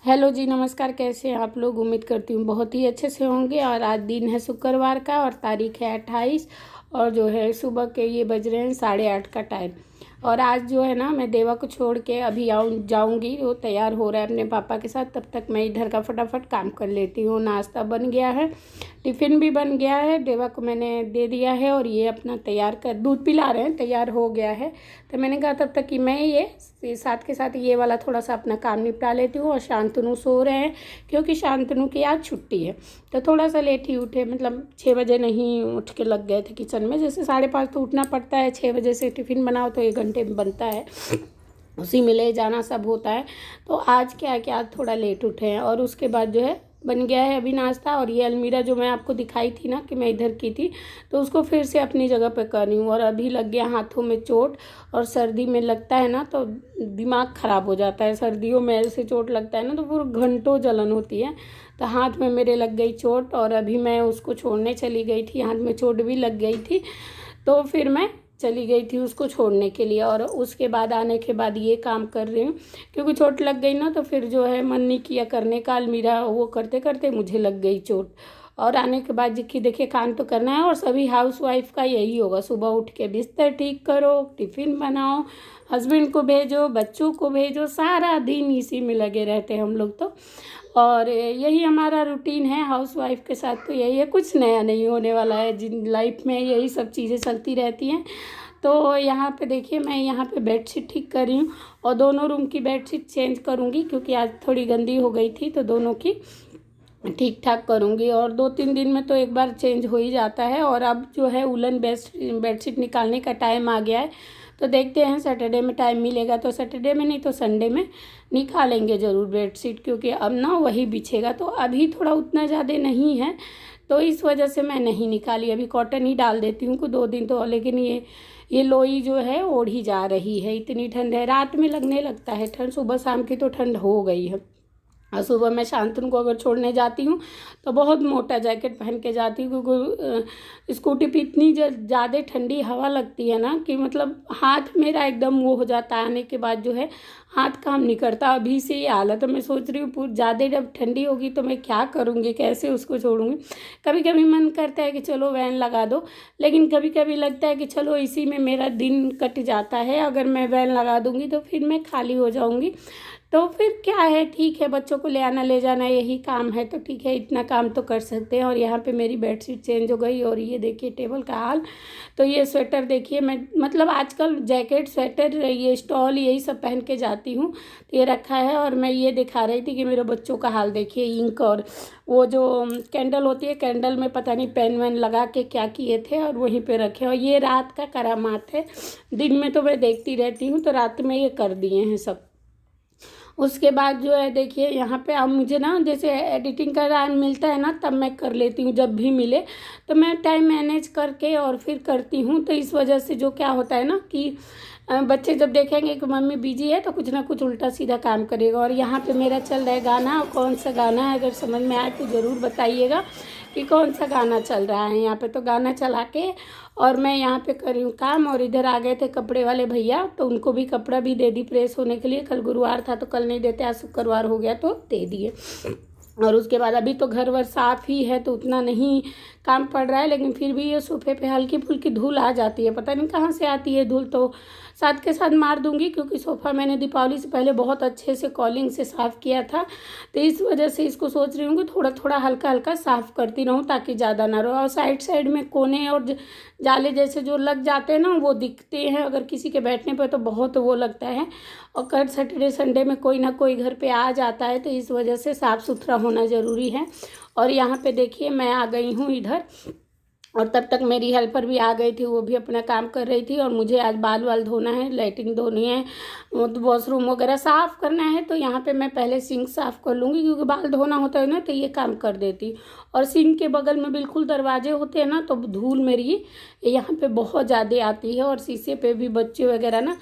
Hello जी, नमस्कार। कैसे हैं आप लोग? उम्मीद करती हूँ बहुत ही अच्छे से होंगे। और आज दिन है शुक्रवार का और तारीख है 28 और जो है सुबह के ये बज रहे हैं 8:30 का टाइम। और आज जो है ना, मैं देवा को छोड़ के अभी जाऊंगी। वो तैयार हो रहा है अपने पापा के साथ, तब तक मैं इधर का फटाफट काम कर लेती हूँ। नाश्ता बन गया है, टिफ़िन भी बन गया है, देवा को मैंने दे दिया है और ये अपना तैयार कर दूध पिला रहे हैं, तैयार हो गया है। तो मैंने कहा तब तक कि मैं ये साथ के साथ ये वाला थोड़ा सा अपना काम निपटा लेती हूँ। और शांतनु सो रहे हैं क्योंकि शांतनु की आज छुट्टी है, तो थोड़ा सा लेट ही उठे। मतलब 6 बजे नहीं उठ के लग गए थे किचन में। जैसे 5:30 तो उठना पड़ता है, 6 बजे से टिफ़िन बनाओ तो 1 घंटे में बनता है, उसी में ले जाना सब होता है। तो आज क्या है कि आज थोड़ा लेट उठे हैं। और उसके बाद जो है बन गया है अभी नाश्ता। और ये अलमीरा जो मैं आपको दिखाई थी ना कि मैं इधर की थी, तो उसको फिर से अपनी जगह पे कर रही हूँ। और अभी लग गया हाथों में चोट, और सर्दी में लगता है ना तो दिमाग ख़राब हो जाता है। सर्दियों में ऐसे चोट लगता है ना तो पूरे घंटों जलन होती है। तो हाथ में मेरे लग गई चोट और अभी मैं उसको छोड़ने चली गई थी। हाथ में चोट भी लग गई थी, तो फिर मैं चली गई थी उसको छोड़ने के लिए। और उसके बाद आने के बाद ये काम कर रही हूँ, क्योंकि चोट लग गई ना तो फिर जो है मन नहीं किया करने का। अलमीरा वो करते करते मुझे लग गई चोट। और आने के बाद जी देखिए काम तो करना है। और सभी हाउसवाइफ का यही होगा, सुबह उठ के बिस्तर ठीक करो, टिफ़िन बनाओ, हस्बैंड को भेजो, बच्चों को भेजो, सारा दिन इसी में लगे रहते हैं हम लोग तो। और यही हमारा रूटीन है हाउसवाइफ के साथ। तो यही है, कुछ नया नहीं होने वाला है। जिन लाइफ में यही सब चीज़ें चलती रहती हैं। तो यहाँ पे देखिए मैं यहाँ पे बेडशीट ठीक कर रही हूँ और दोनों रूम की बेडशीट चेंज करूँगी, क्योंकि आज थोड़ी गंदी हो गई थी, तो दोनों की ठीक ठाक करूँगी। और 2-3 दिन में तो एक बार चेंज हो ही जाता है। और अब जो है वुलन बेडशीट निकालने का टाइम आ गया है, तो देखते हैं सैटरडे में टाइम मिलेगा तो सैटरडे में, नहीं तो संडे में निकालेंगे ज़रूर बेडशीट, क्योंकि अब ना वही बिछेगा। तो अभी थोड़ा उतना ज़्यादा नहीं है, तो इस वजह से मैं नहीं निकाली। अभी कॉटन ही डाल देती हूँ 2 दिन तो। लेकिन ये लोई जो है ओढ़ी जा रही है, इतनी ठंड है। रात में लगने लगता है ठंड, सुबह शाम की तो ठंड हो गई है। और सुबह मैं शांतनु को अगर छोड़ने जाती हूँ तो बहुत मोटा जैकेट पहन के जाती हूँ, क्योंकि स्कूटी पे इतनी ज़्यादा ठंडी हवा लगती है ना कि मतलब हाथ मेरा एकदम वो हो जाता है। आने के बाद जो है हाथ काम नहीं करता। अभी से ये हालत है। मैं सोच रही हूँ पूरी ज़्यादा जब ठंडी होगी तो मैं क्या करूँगी, कैसे उसको छोड़ूंगी। कभी कभी मन करता है कि चलो वैन लगा दो, लेकिन कभी कभी लगता है कि चलो इसी में मेरा दिन कट जाता है। अगर मैं वैन लगा दूँगी तो फिर मैं खाली हो जाऊँगी, तो फिर क्या है, ठीक है, बच्चों को ले आना ले जाना यही काम है, तो ठीक है, इतना काम तो कर सकते हैं। और यहाँ पे मेरी बेडशीट चेंज हो गई। और ये देखिए टेबल का हाल। तो ये स्वेटर देखिए, मैं मतलब आजकल जैकेट, स्वेटर, ये स्टॉल, यही सब पहन के जाती हूँ, तो ये रखा है। और मैं ये दिखा रही थी कि मेरे बच्चों का हाल देखिए, इंक और वो जो कैंडल होती है, कैंडल में पता नहीं पेन वैन लगा के क्या किए थे और वहीं पे रखे। और ये रात का करामात है, दिन में तो मैं देखती रहती हूँ, तो रात में ये कर दिए हैं सब। उसके बाद जो है देखिए यहाँ पे अब मुझे ना जैसे एडिटिंग का टाइम मिलता है ना, तब मैं कर लेती हूँ, जब भी मिले तो मैं टाइम मैनेज करके और फिर करती हूँ। तो इस वजह से जो क्या होता है ना कि बच्चे जब देखेंगे कि मम्मी बिजी है तो कुछ ना कुछ उल्टा सीधा काम करेगा। और यहाँ पे मेरा चल रहा है गाना। और कौन सा गाना है, अगर समझ में आए तो ज़रूर बताइएगा कि कौन सा गाना चल रहा है। यहाँ पे तो गाना चला के और मैं यहाँ पे कर रही हूँ काम। और इधर आ गए थे कपड़े वाले भैया, तो उनको भी कपड़ा भी दे दी प्रेस होने के लिए। कल गुरुवार था तो कल नहीं देते, आज शुक्रवार हो गया तो दे दिए। और उसके बाद अभी तो घर वर साफ़ ही है तो उतना नहीं काम पड़ रहा है, लेकिन फिर भी ये सोफे पे हल्की फुल्की धूल आ जाती है, पता नहीं कहाँ से आती है धूल। तो साथ के साथ मार दूंगी, क्योंकि सोफ़ा मैंने दीपावली से पहले बहुत अच्छे से कॉलिंग से साफ़ किया था, तो इस वजह से इसको सोच रही हूँ कि थोड़ा थोड़ा हल्का हल्का साफ़ करती रहूँ ताकि ज़्यादा ना रहो। और साइड साइड में कोने और जाले जैसे जो लग जाते हैं ना, वो दिखते हैं अगर किसी के बैठने पर, तो बहुत वो लगता है। और कल सैटरडे संडे में कोई ना कोई घर पे आ जाता है, तो इस वजह से साफ़ सुथरा होना ज़रूरी है। और यहाँ पे देखिए मैं आ गई हूँ इधर, और तब तक मेरी हेल्पर भी आ गई थी, वो भी अपना काम कर रही थी। और मुझे आज बाल वाल धोना है, लाइटिंग धोनी है, वॉशरूम वगैरह साफ़ करना है। तो यहाँ पे मैं पहले सिंक साफ़ कर लूँगी, क्योंकि बाल धोना होता है ना तो ये काम कर देती। और सिंक के बगल में बिल्कुल दरवाजे होते हैं ना, तो धूल मेरी यहाँ पे बहुत ज़्यादा आती है। और शीशे पे भी बच्चे वगैरह ना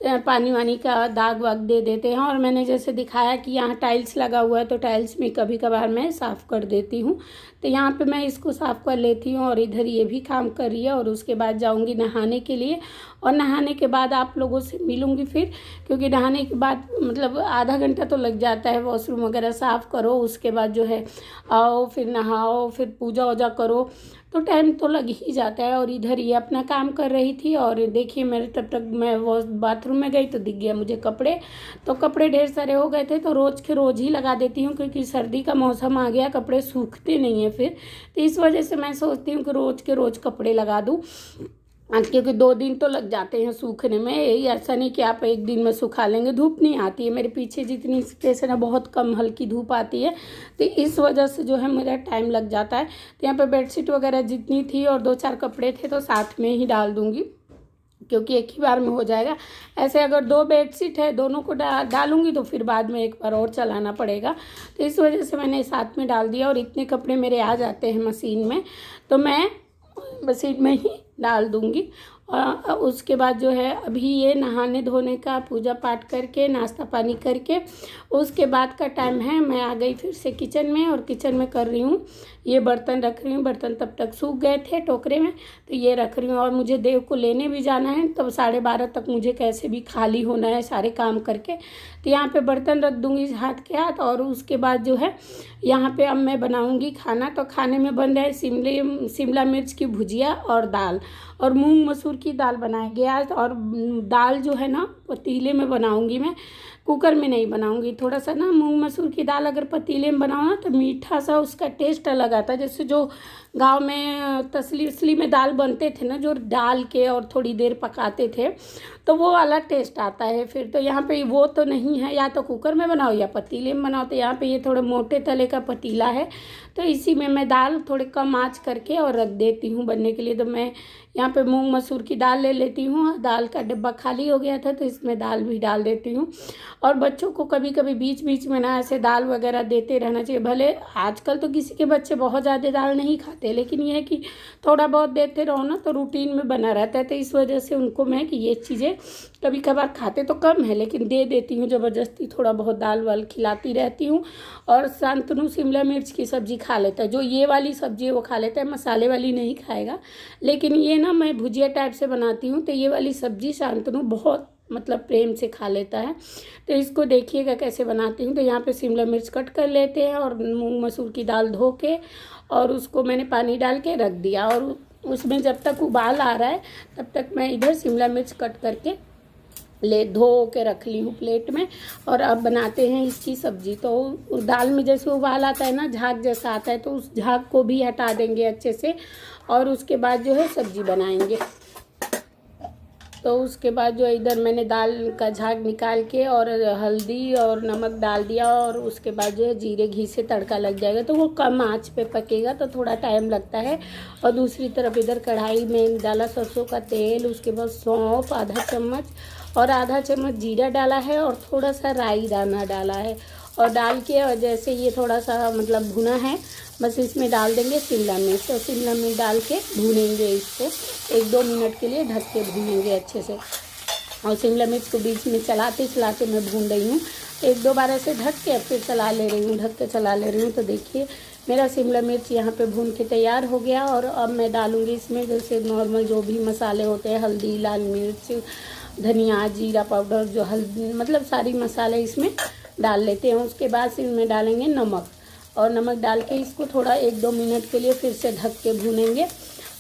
पानी वानी का दाग वाग दे देते हैं। और मैंने जैसे दिखाया कि यहाँ टाइल्स लगा हुआ है तो टाइल्स में कभी कभार मैं साफ़ कर देती हूँ। तो यहाँ पे मैं इसको साफ़ कर लेती हूँ और इधर ये भी काम कर रही है। और उसके बाद जाऊँगी नहाने के लिए, और नहाने के बाद आप लोगों से मिलूँगी फिर, क्योंकि नहाने के बाद मतलब आधा घंटा तो लग जाता है, वॉशरूम वगैरह साफ़ करो, उसके बाद जो है आओ फिर नहाओ फिर पूजा वूजा करो, तो टाइम तो लग ही जाता है। और इधर ये अपना काम कर रही थी और देखिए मेरे तब तक मैं वो बाथरूम में गई तो दिख गया मुझे कपड़े, तो कपड़े ढेर सारे हो गए थे। तो रोज़ के रोज़ ही लगा देती हूँ, क्योंकि सर्दी का मौसम आ गया, कपड़े सूखते नहीं हैं फिर, तो इस वजह से मैं सोचती हूँ कि रोज़ के रोज़ कपड़े लगा दूँ, क्योंकि 2 दिन तो लग जाते हैं सूखने में। यही ऐसा नहीं कि आप 1 दिन में सुखा लेंगे, धूप नहीं आती है मेरे पीछे जितनी स्पेस है ना, बहुत कम हल्की धूप आती है, तो इस वजह से जो है मेरा टाइम लग जाता है। तो यहाँ पे बेडशीट वगैरह जितनी थी और 2-4 कपड़े थे तो साथ में ही डाल दूँगी, क्योंकि एक ही बार में हो जाएगा। ऐसे अगर 2 बेडशीट है दोनों को डालूंगी तो फिर बाद में एक बार और चलाना पड़ेगा, तो इस वजह से मैंने साथ में डाल दिया। और इतने कपड़े मेरे आ जाते हैं मशीन में, तो मैं मशीन में ही डाल दूँगी। और उसके बाद जो है अभी ये नहाने धोने का पूजा पाठ करके नाश्ता पानी करके उसके बाद का टाइम है। मैं आ गई फिर से किचन में, और किचन में कर रही हूँ ये बर्तन रख रही हूँ। बर्तन तब तक सूख गए थे टोकरे में, तो ये रख रही हूँ। और मुझे देव को लेने भी जाना है, तब 12:30 तक मुझे कैसे भी खाली होना है सारे काम करके। तो यहाँ पे बर्तन रख दूँगी हाथ के हाथ, और उसके बाद जो है यहाँ पे अब मैं बनाऊँगी खाना। तो खाने में बन रहा है शिमला मिर्च की भुजिया और दाल, और मूंग मसूर की दाल बनाएंगे आज। और दाल जो है ना पतीले में बनाऊंगी मैं, कुकर में नहीं बनाऊंगी। थोड़ा सा ना मूंग मसूर की दाल अगर पतीले में बनाओ ना तो मीठा सा उसका टेस्ट अलग आता है। जैसे जो गांव में तसली उसली में दाल बनते थे ना, जो डाल के और थोड़ी देर पकाते थे, तो वो अलग टेस्ट आता है फिर। तो यहाँ पे वो तो नहीं है, या तो कुकर में बनाओ या पतीले में बनाओ। तो यहाँ पे ये थोड़े मोटे तले का पतीला है, तो इसी में मैं दाल थोड़े कम आँच करके और रख देती हूँ बनने के लिए। तो मैं यहाँ पे मूंग मसूर की दाल ले लेती हूँ, दाल का डिब्बा खाली हो गया था तो इसमें दाल भी डाल देती हूँ। और बच्चों को कभी कभी बीच बीच में ना ऐसे दाल वगैरह देते रहना चाहिए। भले आजकल तो किसी के बच्चे बहुत ज़्यादा दाल नहीं खाते, लेकिन ये है कि थोड़ा बहुत देते रहो ना तो रूटीन में बना रहता है। तो इस वजह से उनको मैं कि ये चीज़ें कभी कभार खाते तो कम है, लेकिन दे देती हूँ ज़बरदस्ती, थोड़ा बहुत दाल वाल खिलाती रहती हूँ। और शांतनु शिमला मिर्च की सब्ज़ी खा लेता है, जो ये वाली सब्ज़ी है वो खा लेता है, मसाले वाली नहीं खाएगा। लेकिन ये ना मैं भुजिया टाइप से बनाती हूँ, तो ये वाली सब्ज़ी शांतनु बहुत मतलब प्रेम से खा लेता है। तो इसको देखिएगा कैसे बनाती हूँ। तो यहाँ पे शिमला मिर्च कट कर लेते हैं, और मूंग मसूर की दाल धो के और उसको मैंने पानी डाल के रख दिया। और उसमें जब तक उबाल आ रहा है तब तक मैं इधर शिमला मिर्च कट करके धो के रख ली हूँ प्लेट में। और अब बनाते हैं इसकी सब्ज़ी। तो दाल में जैसे उबाल आता है ना, झाग जैसा आता है, तो उस झाग को भी हटा देंगे अच्छे से, और उसके बाद जो है सब्ज़ी बनाएंगे। तो उसके बाद जो इधर मैंने दाल का झाग निकाल के और हल्दी और नमक डाल दिया, और उसके बाद जो है जीरे घी से तड़का लग जाएगा, तो वो कम आंच पे पकेगा तो थोड़ा टाइम लगता है। और दूसरी तरफ इधर कढ़ाई में डाला सरसों का तेल, उसके बाद सौंफ आधा चम्मच और आधा चम्मच जीरा डाला है, और थोड़ा सा राई दाना डाला है। और डाल के और जैसे ये थोड़ा सा मतलब भुना है, बस इसमें डाल देंगे शिमला मिर्च। तो शिमला मिर्च डाल के भूनेंगे इसको 1-2 मिनट के लिए, ढक के भूनेंगे अच्छे से। और शिमला मिर्च को बीच में चलाते चलाते मैं भून रही हूँ, 1-2 बार ऐसे ढक के फिर चला ले रही हूँ, ढक के चला ले रही हूँ। तो देखिए मेरा शिमला मिर्च यहाँ पे भून के तैयार हो गया। और अब मैं डालूँगी इसमें जैसे नॉर्मल जो भी मसाले होते हैं, हल्दी, लाल मिर्च, धनिया, जीरा पाउडर, जो हल्दी मतलब सारी मसाले इसमें डाल लेते हैं। उसके बाद इसमें डालेंगे नमक, और नमक डाल के इसको थोड़ा 1-2 मिनट के लिए फिर से ढक के भूनेंगे।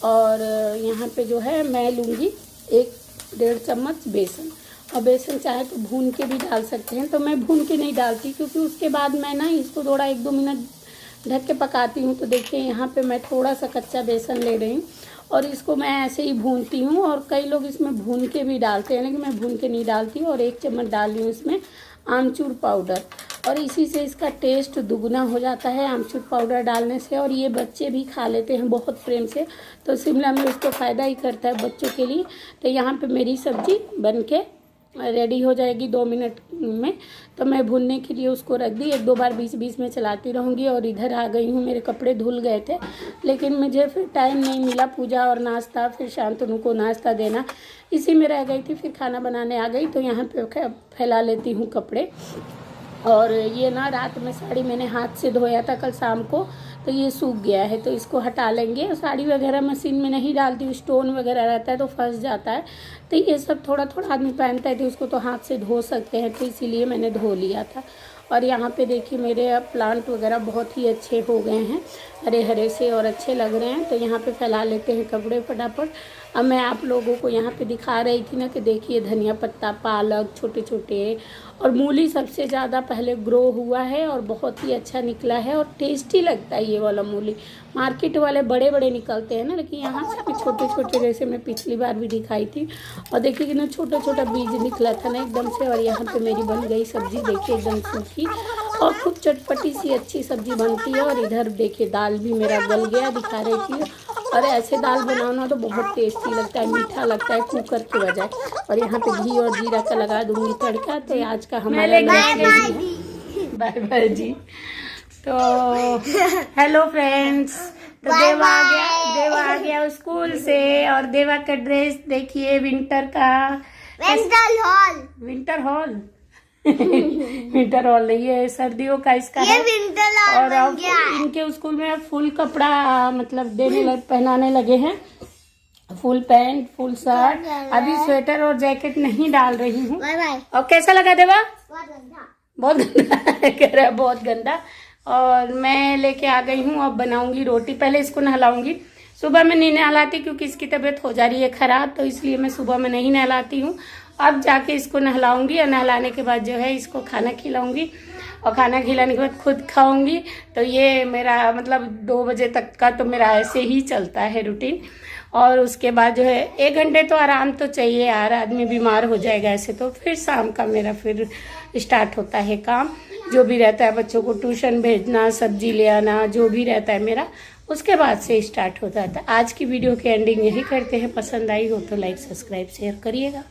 और यहाँ पे जो है मैं लूँगी 1-1.5 चम्मच बेसन, और बेसन चाहे तो भून के भी डाल सकते हैं, तो मैं भून के नहीं डालती क्योंकि उसके बाद मैं ना इसको थोड़ा 1-2 मिनट ढक के पकाती हूँ। तो देखिए यहाँ पे मैं थोड़ा सा कच्चा बेसन ले रही हूँ और इसको मैं ऐसे ही भूनती हूँ। और कई लोग इसमें भून के भी डालते हैं, लेकिन मैं भून के नहीं डालती। और 1 चम्मच डाल रही हूँ इसमें आमचूर पाउडर, और इसी से इसका टेस्ट दुगना हो जाता है आमचूर पाउडर डालने से। और ये बच्चे भी खा लेते हैं बहुत प्रेम से, तो शिमला मिर्च तो फ़ायदा ही करता है बच्चों के लिए। तो यहाँ पे मेरी सब्ज़ी बन के रेडी हो जाएगी 2 मिनट में। तो मैं भूनने के लिए उसको रख दी, 1-2 बार बीच बीच में चलाती रहूँगी। और इधर आ गई हूँ, मेरे कपड़े धुल गए थे लेकिन मुझे फिर टाइम नहीं मिला, पूजा और नाश्ता, फिर शांतनु को नाश्ता देना, इसी में रह गई थी। फिर खाना बनाने आ गई तो यहाँ पे फैला लेती हूँ कपड़े। और ये ना रात में साड़ी मैंने हाथ से धोया था कल शाम को, तो ये सूख गया है, तो इसको हटा लेंगे। साड़ी वगैरह मशीन में नहीं डालती हूँ, स्टोन वगैरह रहता है तो फंस जाता है। तो ये सब थोड़ा थोड़ा आदमी पहनता है तो उसको तो हाथ से धो सकते हैं, तो इसीलिए मैंने धो लिया था। और यहाँ पे देखिए मेरे अब प्लांट वगैरह बहुत ही अच्छे हो गए हैं, हरे हरे से और अच्छे लग रहे हैं। तो यहाँ पे फैला लेते हैं कपड़े फटाफट। अब मैं आप लोगों को यहाँ पे दिखा रही थी ना कि देखिए धनिया पत्ता, पालक छोटे छोटे, और मूली सबसे ज़्यादा पहले ग्रो हुआ है और बहुत ही अच्छा निकला है और टेस्टी लगता है ये वाला मूली। मार्केट वाले बड़े बड़े निकलते हैं ना, लेकिन यहाँ से भी छोटे छोटे, जैसे मैं पिछली बार भी दिखाई थी। और देखिए कितना छोटा छोटा बीज निकला था ना एकदम से। और यहाँ पे मेरी बन गई सब्जी, देखिए एकदम सूखी और खूब चटपटी सी अच्छी सब्जी बनती है। और इधर देखिए दाल भी मेरा गल गया, दिखा रही थी। और ऐसे दाल बनाओ ना तो बहुत टेस्टी लगता है, मीठा लगता है कुकर के बजाय। और यहाँ पे घी और जीरा का लगा दूंगी तड़का। तो आज का हमारा बाय बाय जी। तो हेलो फ्रेंड्स, तो देवा आ गया स्कूल से। और देवा का ड्रेस देखिए विंटर का, विंटर हॉल विंटर हॉल नहीं है, सर्दियों का इसका है। और अब इनके स्कूल में फुल कपड़ा मतलब पहनाने लगे हैं, फुल पैंट, फुल शर्ट। अभी स्वेटर और जैकेट नहीं डाल रही हूँ। और कैसा लगा देवा? बहुत गंदा कह रहा है, बहुत गंदा। और मैं लेके आ गई हूँ, अब बनाऊंगी रोटी। पहले इसको नहलाऊंगी, सुबह में नहीं नहलाती क्योंकि इसकी तबीयत हो जा रही है खराब, तो इसलिए मैं सुबह में नहीं नहलाती हूँ। अब जाके इसको नहलाऊंगी और नहलाने के बाद जो है इसको खाना खिलाऊंगी। और खाना खिलाने के बाद खुद खाऊंगी। तो ये मेरा मतलब 2 बजे तक का तो मेरा ऐसे ही चलता है रूटीन। और उसके बाद जो है 1 घंटे तो आराम तो चाहिए यार, आदमी बीमार हो जाएगा ऐसे तो। फिर शाम का मेरा फिर स्टार्ट होता है काम, जो भी रहता है, बच्चों को ट्यूशन भेजना, सब्जी ले आना, जो भी रहता है मेरा, उसके बाद से स्टार्ट होता है। आज की वीडियो की एंडिंग यही करते हैं। पसंद आई हो तो लाइक, सब्सक्राइब, शेयर करिएगा।